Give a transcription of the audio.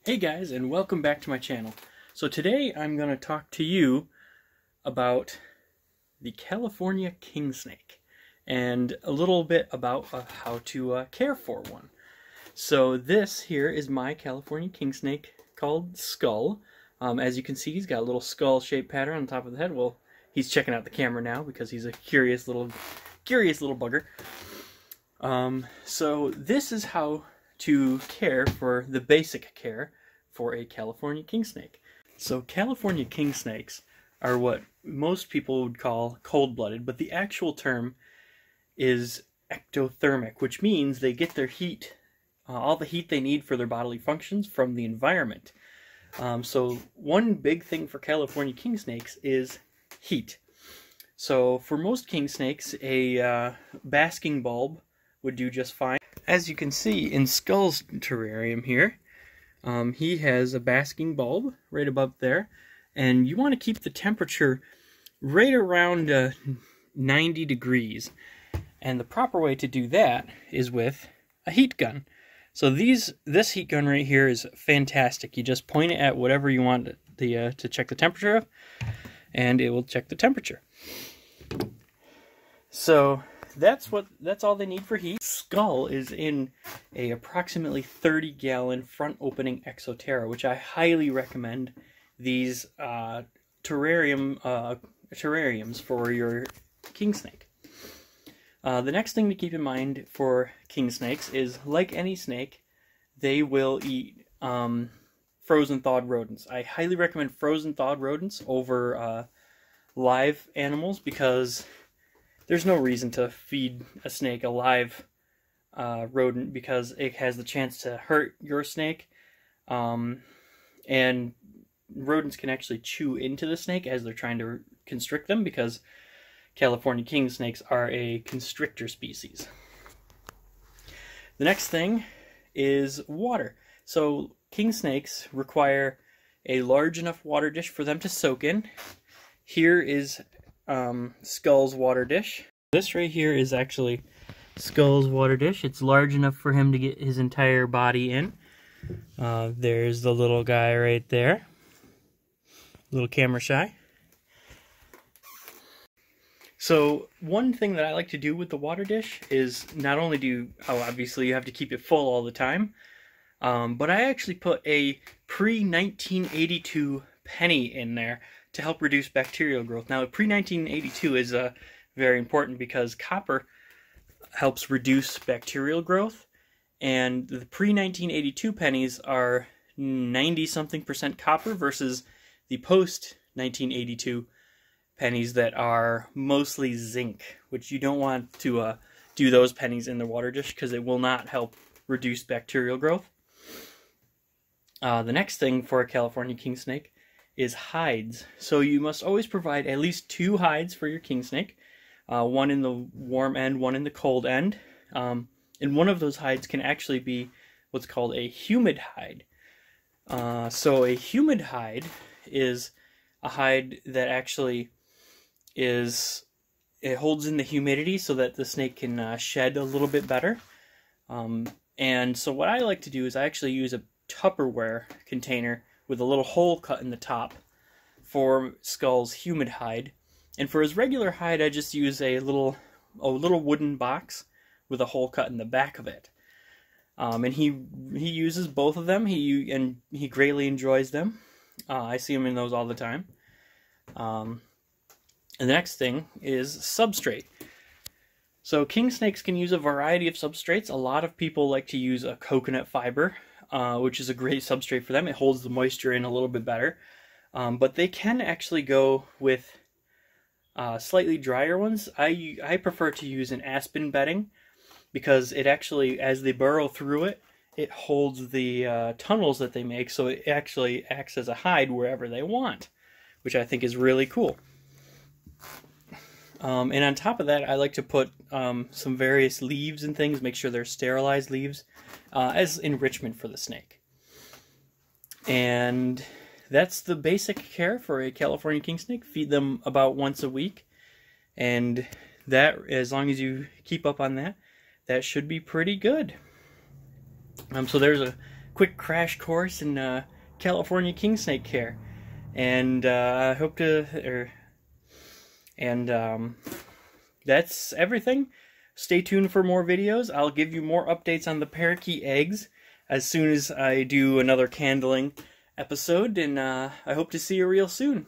Hey guys, and welcome back to my channel. So today I'm going to talk to you about the California kingsnake and a little bit about how to care for one. So this here is my California kingsnake called Skull. As you can see, he's got a little skull-shaped pattern on top of the head. Well, he's checking out the camera now because he's a curious little bugger. So this is how to care for the basic care for a California kingsnake. So California kingsnakes are what most people would call cold-blooded, but the actual term is ectothermic, which means they get their heat, all the heat they need for their bodily functions from the environment. So one big thing for California kingsnakes is heat. So for most kingsnakes, a basking bulb would do just fine. As you can see in Skull's terrarium here, he has a basking bulb right above there, and you want to keep the temperature right around 90 degrees. And the proper way to do that is with a heat gun. So this heat gun right here is fantastic. You just point it at whatever you want to check the temperature of, and it will check the temperature. So that's all they need for heat. Skull is in a approximately 30-gallon front opening Exoterra, which I highly recommend these terrariums for your kingsnake. The next thing to keep in mind for kingsnakes is, like any snake, they will eat frozen thawed rodents. I highly recommend frozen thawed rodents over live animals because there's no reason to feed a snake a live rodent because it has the chance to hurt your snake. And rodents can actually chew into the snake as they're trying to constrict them because California kingsnakes are a constrictor species. The next thing is water. So kingsnakes require a large enough water dish for them to soak in. Here is Skull's water dish. This right here is actually Skull's water dish. It's large enough for him to get his entire body in. There's the little guy right there. Little camera shy. So one thing that I like to do with the water dish is not only obviously you have to keep it full all the time, but I actually put a pre-1982 penny in there to help reduce bacterial growth. Now, pre-1982 is very important because copper helps reduce bacterial growth, and the pre-1982 pennies are 90-something% copper versus the post-1982 pennies that are mostly zinc, which you don't want to do those pennies in the water dish because it will not help reduce bacterial growth. The next thing for a California kingsnake is hides. So you must always provide at least 2 hides for your kingsnake, one in the warm end, one in the cold end. And one of those hides can actually be what's called a humid hide. So a humid hide is a hide that actually it holds in the humidity so that the snake can shed a little bit better. And so what I like to do is I actually use a Tupperware container with a little hole cut in the top for Skull's humid hide. And for his regular hide, I just use a little wooden box with a hole cut in the back of it. And he uses both of them. He greatly enjoys them. I see him in those all the time. And the next thing is substrate. So kingsnakes can use a variety of substrates. A lot of people like to use a coconut fiber, which is a great substrate for them. It holds the moisture in a little bit better. But they can actually go with slightly drier ones. I prefer to use an aspen bedding because it actually, as they burrow through it, it holds the tunnels that they make, so it actually acts as a hide wherever they want, which I think is really cool. And on top of that, I like to put some various leaves and things, make sure they're sterilized leaves, as enrichment for the snake. And that's the basic care for a California kingsnake. Feed them about once a week, and that, as long as you keep up on that, that should be pretty good. So there's a quick crash course in California kingsnake care. And I hope to, that's everything. Stay tuned for more videos. I'll give you more updates on the parakeet eggs as soon as I do another candling episode, and I hope to see you real soon.